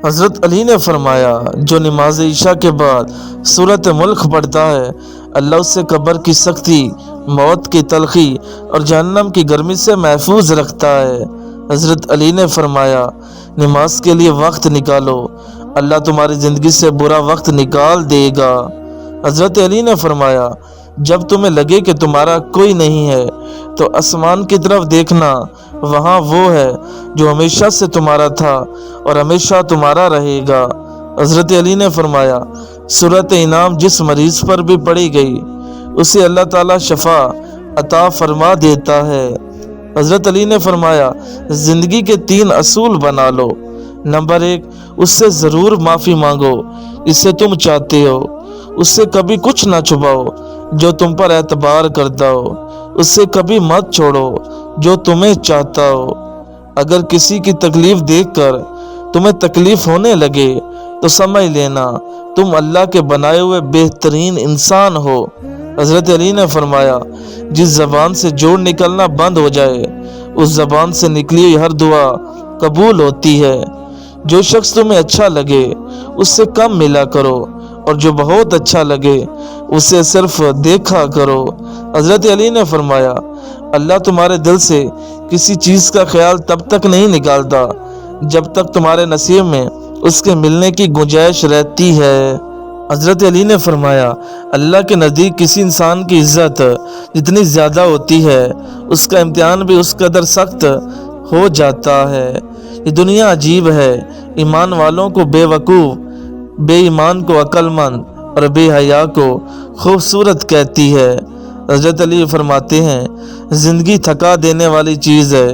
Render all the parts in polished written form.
حضرت علی نے فرمایا، جو نماز عشاء کے بعد سورۃ ملک پڑھتا ہے، اللہ اس سے قبر کی سختی، موت کی تلخی اور جہنم کی گرمی سے محفوظ رکھتا ہے۔ حضرت علی نے فرمایا، نماز کے لیے وقت نکالو، اللہ تمہاری زندگی سے برا وقت نکال دے گا۔ حضرت علی نے فرمایا، جب تمہیں لگے کہ تمہارا کوئی نہیں ہے تو آسمان کی طرف دیکھنا، وہاں وہ ہے جو ہمیشہ سے تمہارا تھا اور ہمیشہ تمہارا رہے گا۔ حضرت علی نے فرمایا، سورۃ انعام جس مریض پر بھی پڑھی گئی اسے اللہ تعالیٰ شفا عطا فرما دیتا ہے۔ حضرت علی نے فرمایا، زندگی کے 3 اصول بنا لو۔ نمبر 1، اس سے ضرور معافی مانگو اسے تم چاہتے ہو، اس سے کبھی کچھ نہ چھپاؤ جو تم پر اعتبار کرتا ہو، اس سے کبھی مت چھوڑو جو تمہیں چاہتا ہو۔ اگر کسی کی تکلیف دیکھ کر تمہیں تکلیف ہونے لگے تو سمجھ لینا تم اللہ کے بنائے ہوئے بہترین انسان ہو۔ حضرت علی نے فرمایا، جس زبان سے جوڑ نکلنا بند ہو جائے اس زبان سے نکلی ہوئی ہر دعا قبول ہوتی ہے۔ جو شخص تمہیں اچھا لگے اس سے کم ملا کرو اور جو بہت اچھا لگے اسے صرف دیکھا کرو۔ حضرت علی نے فرمایا، اللہ تمہارے دل سے کسی چیز کا خیال تب تک نہیں نکالتا جب تک تمہارے نصیب میں اس کے ملنے کی گنجائش رہتی ہے۔ حضرت علی نے فرمایا، اللہ کے نزدیک کسی انسان کی عزت جتنی زیادہ ہوتی ہے اس کا امتحان بھی اس قدر سخت ہو جاتا ہے۔ یہ دنیا عجیب ہے، ایمان والوں کو بے وقوف، بے ایمان کو عقل مند اور بے حیا کو خوبصورت کہتی ہے۔ حضرت علی فرماتے ہیں، زندگی تھکا دینے والی چیز ہے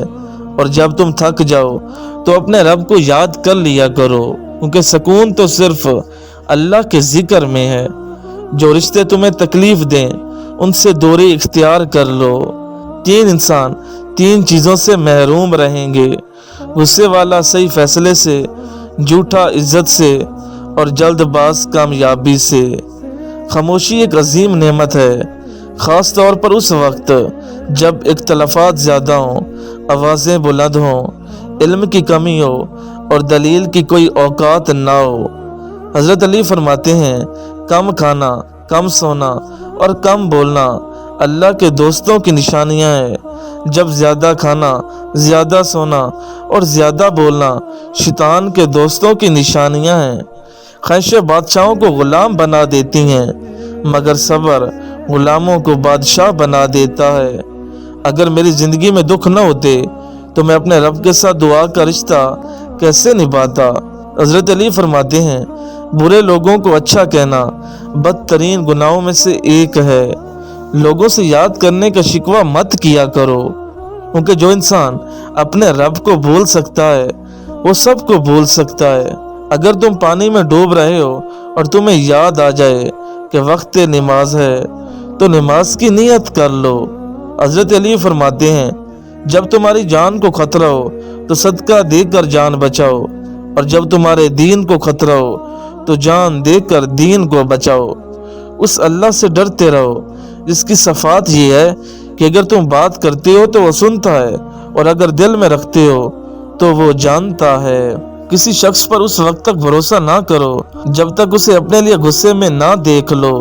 اور جب تم تھک جاؤ تو اپنے رب کو یاد کر لیا کرو، کیونکہ سکون تو صرف اللہ کے ذکر میں ہے۔ جو رشتے تمہیں تکلیف دیں ان سے دوری اختیار کر لو۔ 3 انسان 3 چیزوں سے محروم رہیں گے، غصے والا صحیح فیصلے سے، جھوٹا عزت سے اور جلد باز کامیابی سے۔ خاموشی ایک عظیم نعمت ہے، خاص طور پر اس وقت جب اختلافات زیادہ ہوں، آوازیں بلند ہوں، علم کی کمی ہو اور دلیل کی کوئی اوقات نہ ہو۔ حضرت علی فرماتے ہیں، کم کھانا، کم سونا اور کم بولنا اللہ کے دوستوں کی نشانیاں ہیں، جب زیادہ کھانا، زیادہ سونا اور زیادہ بولنا شیطان کے دوستوں کی نشانیاں ہیں۔ خواہشیں بادشاہوں کو غلام بنا دیتی ہیں مگر صبر غلاموں کو بادشاہ بنا دیتا ہے۔ اگر میری زندگی میں دکھ نہ ہوتے تو میں اپنے رب کے ساتھ دعا کا رشتہ کیسے نبھاتا۔ حضرت علی فرماتے ہیں، برے لوگوں کو اچھا کہنا بدترین گناہوں میں سے ایک ہے۔ لوگوں سے یاد کرنے کا شکوہ مت کیا کرو، کیونکہ جو انسان اپنے رب کو بھول سکتا ہے وہ سب کو بھول سکتا ہے۔ اگر تم پانی میں ڈوب رہے ہو اور تمہیں یاد آ جائے کہ وقت نماز ہے تو نماز کی نیت کر لو۔ حضرت علی فرماتے ہیں، جب تمہاری جان کو خطرہ ہو تو صدقہ دے کر جان بچاؤ اور جب تمہارے دین کو خطرہ ہو تو جان دے کر دین کو بچاؤ۔ اس اللہ سے ڈرتے رہو جس کی صفات یہ ہے کہ اگر تم بات کرتے ہو تو وہ سنتا ہے اور اگر دل میں رکھتے ہو تو وہ جانتا ہے۔ کسی شخص پر اس وقت تک بھروسہ نہ کرو جب تک اسے اپنے لیے غصے میں نہ دیکھ لو۔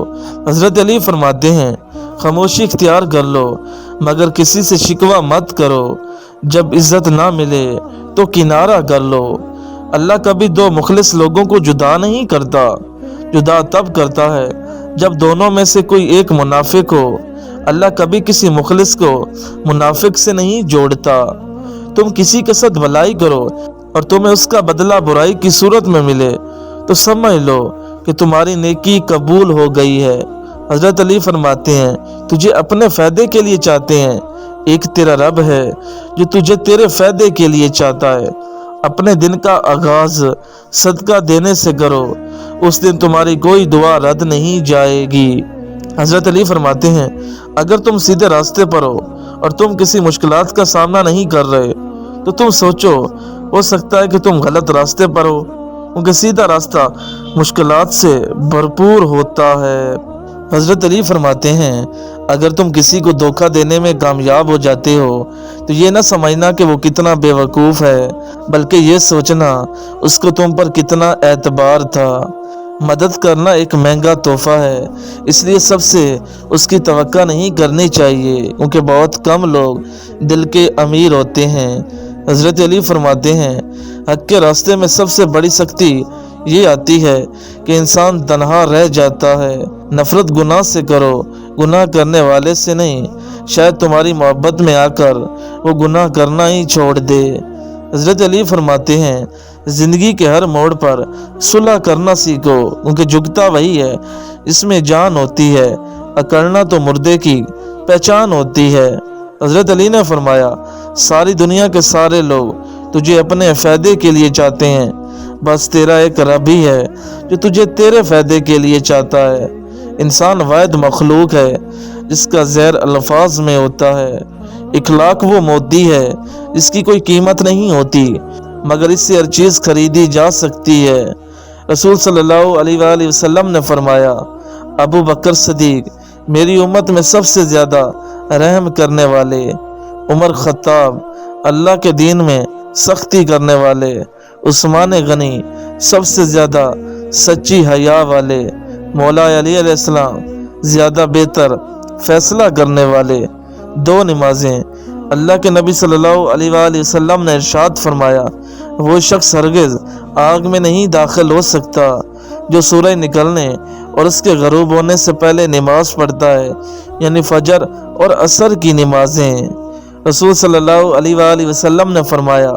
حضرت علی فرماتے ہیں، خاموشی اختیار کر لو مگر کسی سے شکوہ مت کرو، جب عزت نہ ملے تو کنارہ کر لو۔ اللہ کبھی 2 مخلص لوگوں کو جدا نہیں کرتا، جدا تب کرتا ہے جب دونوں میں سے کوئی ایک منافق ہو۔ اللہ کبھی کسی مخلص کو منافق سے نہیں جوڑتا۔ تم کسی کے ساتھ بھلائی کرو اور تمہیں اس کا بدلہ برائی کی صورت میں ملے تو سمجھ لو کہ تمہاری نیکی قبول ہو گئی ہے۔ حضرت علی فرماتے ہیں، تجھے اپنے فائدے کے لیے چاہتے ہیں، ایک تیرا رب ہے جو تجھے تیرے فائدے کے لیے چاہتا ہے۔ اپنے دن کا آغاز صدقہ دینے سے کرو، اس دن تمہاری کوئی دعا رد نہیں جائے گی۔ حضرت علی فرماتے ہیں، اگر تم سیدھے راستے پر ہو اور تم کسی مشکلات کا سامنا نہیں کر رہے تو تم سوچو، ہو سکتا ہے کہ تم غلط راستے پر ہو، کیونکہ سیدھا راستہ مشکلات سے بھرپور ہوتا ہے۔ حضرت علی فرماتے ہیں، اگر تم کسی کو دھوکہ دینے میں کامیاب ہو جاتے ہو تو یہ نہ سمجھنا کہ وہ کتنا بیوقوف ہے، بلکہ یہ سوچنا اس کو تم پر کتنا اعتبار تھا۔ مدد کرنا ایک مہنگا تحفہ ہے، اس لیے سب سے اس کی توقع نہیں کرنی چاہیے، کیونکہ بہت کم لوگ دل کے امیر ہوتے ہیں۔ حضرت علی فرماتے ہیں، حق کے راستے میں سب سے بڑی سختی یہ آتی ہے کہ انسان تنہا رہ جاتا ہے۔ نفرت گناہ سے کرو، گناہ کرنے والے سے نہیں، شاید تمہاری محبت میں آ کر وہ گناہ کرنا ہی چھوڑ دے۔ حضرت علی فرماتے ہیں، زندگی کے ہر موڑ پر صلح کرنا سیکھو، کیونکہ جھکتا وہی ہے جس میں جان ہوتی ہے، اکڑنا تو مردے کی پہچان ہوتی ہے۔ حضرت علی نے فرمایا، ساری دنیا کے سارے لوگ تجھے اپنے فائدے کے لیے چاہتے ہیں، بس تیرا ایک رب ہی ہے جو تجھے تیرے فائدے کے لیے چاہتا ہے۔ انسان واحد مخلوق ہے جس کا زہر الفاظ میں ہوتا ہے۔ اخلاق وہ موتی ہے جس کی کوئی قیمت نہیں ہوتی، مگر اس سے ہر چیز خریدی جا سکتی ہے۔ رسول صلی اللہ علیہ وآلہ وسلم نے فرمایا، ابو بکر صدیق میری امت میں سب سے زیادہ رحم کرنے والے، عمر خطاب اللہ کے دین میں سختی کرنے والے، عثمان غنی سب سے زیادہ سچی حیا والے، مولا علی علیہ السلام زیادہ بہتر فیصلہ کرنے والے۔ دو نمازیں۔ اللہ کے نبی صلی اللہ علیہ وآلہ وسلم نے ارشاد فرمایا، وہ شخص ہرگز آگ میں نہیں داخل ہو سکتا جو سورج نکلنے اور اس کے غروب ہونے سے پہلے نماز پڑھتا ہے، یعنی فجر اور عصر کی نمازیں۔ رسول صلی اللہ علیہ وآلہ وسلم نے فرمایا،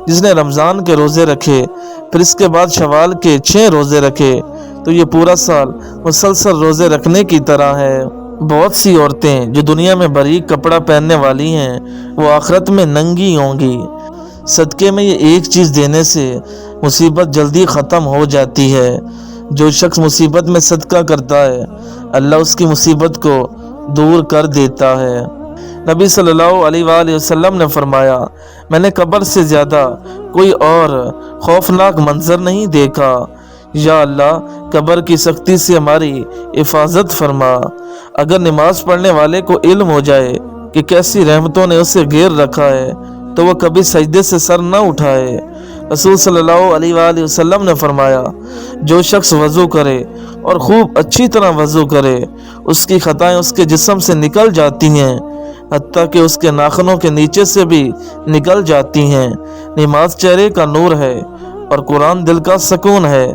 جس نے رمضان کے روزے رکھے پھر اس کے بعد شوال کے 6 روزے رکھے تو یہ پورا سال مسلسل روزے رکھنے کی طرح ہے۔ بہت سی عورتیں جو دنیا میں باریک کپڑا پہننے والی ہیں وہ آخرت میں ننگی ہوں گی۔ صدقے میں یہ ایک چیز دینے سے مصیبت جلدی ختم ہو جاتی ہے۔ جو شخص مصیبت میں صدقہ کرتا ہے اللہ اس کی مصیبت کو دور کر دیتا ہے۔ نبی صلی اللہ علیہ وآلہ وسلم نے فرمایا، میں نے قبر سے زیادہ کوئی اور خوفناک منظر نہیں دیکھا۔ یا اللہ، قبر کی سختی سے ہماری حفاظت فرما۔ اگر نماز پڑھنے والے کو علم ہو جائے کہ کیسی رحمتوں نے اسے گھیر رکھا ہے تو وہ کبھی سجدے سے سر نہ اٹھائے۔ رسول صلی اللہ علیہ وآلہ وسلم نے فرمایا، جو شخص وضو کرے اور خوب اچھی طرح وضو کرے اس کی خطائیں اس کے جسم سے نکل جاتی ہیں، حتیٰ کہ اس کے ناخنوں کے نیچے سے بھی نکل جاتی ہیں۔ نماز چہرے کا نور ہے اور قرآن دل کا سکون ہے۔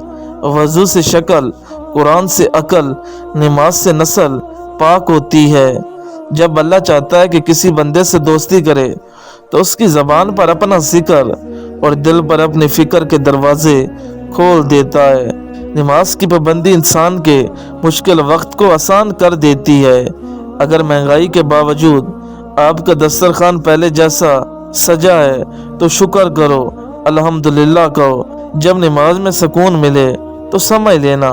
وضو سے شکل، قرآن سے عقل، نماز سے نسل پاک ہوتی ہے۔ جب اللہ چاہتا ہے کہ کسی بندے سے دوستی کرے تو اس کی زبان پر اپنا ذکر اور دل پر اپنی فکر کے دروازے کھول دیتا ہے۔ نماز کی پابندی انسان کے مشکل وقت کو آسان کر دیتی ہے۔ اگر مہنگائی کے باوجود آپ کا دسترخوان پہلے جیسا سجا ہے تو شکر کرو، الحمدللہ کہو۔ جب نماز میں سکون ملے تو سمجھ لینا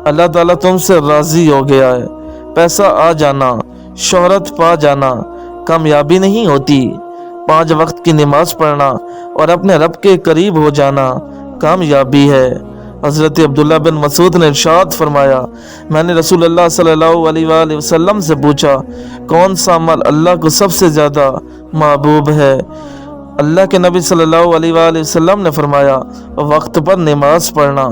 اللہ تعالیٰ تم سے راضی ہو گیا ہے۔ پیسہ آ جانا، شہرت پا جانا کامیابی نہیں ہوتی، 5 وقت کی نماز پڑھنا اور اپنے رب کے قریب ہو جانا کامیابی ہے۔ حضرت عبداللہ بن مسعود نے ارشاد فرمایا، میں نے رسول اللہ صلی اللہ علیہ وآلہ وسلم سے پوچھا، کون سا عمل اللہ کو سب سے زیادہ محبوب ہے؟ اللہ کے نبی صلی اللہ علیہ وآلہ وسلم نے فرمایا، وقت پر نماز پڑھنا۔